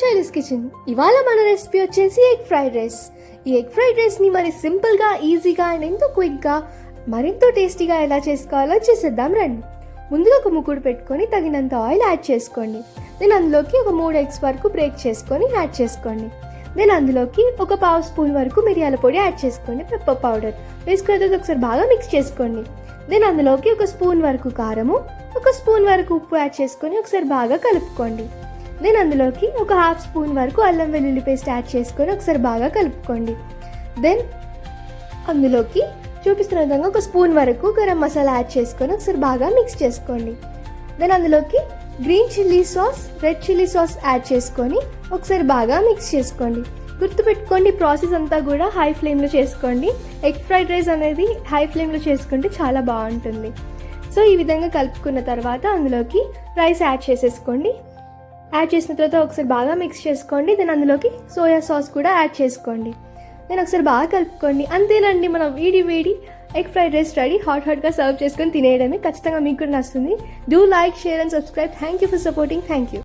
Shaily's kitchen. ఇవాళ మన recipe వచ్చేసి ఎగ్ ఫ్రైడ్ రైస్. ఈ ఎగ్ ఫ్రైడ్ రైస్ని మరి సింపుల్గా, ఈజీగా అండ్ ఎంతో క్విక్గా, మరింత టేస్టీగా ఎలా చేసుకోవాలో చేసేద్దాం రండి. ముందుగా ఒక ముక్కుడు పెట్టుకొని తగినంత ఆయిల్ యాడ్ చేసుకోండి. దెన్ అందులోకి ఒక 3 eggs వరకు బ్రేక్ చేసుకొని యాడ్ చేసుకోండి. దెన్ అందులోకి ఒక 1/2 స్పూన్ వరకు మిరియాల పొడి యాడ్ చేసుకోండి. పెప్పర్ పౌడర్ వేసుకున్న తర్వాత ఒకసారి బాగా మిక్స్ చేసుకోండి. దెన్ అందులోకి 1 స్పూన్ వరకు కారము, 1 స్పూన్ వరకు ఉప్పు యాడ్ చేసుకొని ఒకసారి బాగా కలుపుకోండి. దెన్ అందులోకి ఒక 1/2 స్పూన్ వరకు అల్లం వెల్లుల్లి పేస్ట్ యాడ్ చేసుకొని ఒకసారి బాగా కలుపుకోండి. దెన్ అందులోకి చూపిస్తున్న విధంగా 1 స్పూన్ వరకు గరం మసాలా యాడ్ చేసుకొని ఒకసారి బాగా మిక్స్ చేసుకోండి. దెన్ అందులోకి green chilli sauce, red chilli sauce add చేసుకొని ఒకసారి బాగా మిక్స్ చేసుకోండి. గుర్తుపెట్టుకోండి, ప్రాసెస్ అంతా కూడా హై ఫ్లేమ్లో చేసుకోండి. ఎగ్ ఫ్రైడ్ రైస్ అనేది హై ఫ్లేమ్లో చేసుకుంటే చాలా బాగుంటుంది. సో ఈ విధంగా కలుపుకున్న తర్వాత అందులోకి రైస్ యాడ్ చేసేసుకోండి. యాడ్ చేసిన తర్వాత ఒకసారి బాగా మిక్స్ చేసుకోండి. దెన్ అందులోకి సోయా సాస్ కూడా యాడ్ చేసుకోండి. నేను ఒకసారి బాగా కలుపుకోండి. అంతేనండి, మన వేడి ఎగ్ ఫ్రైడ్ రైస్ రెడీ. హాట్గా సర్వ్ చేసుకొని తినేయడమే. ఖచ్చితంగా మీకు కూడా నచ్చుతుంది. Do like, share and subscribe. Thank you for supporting. Thank you.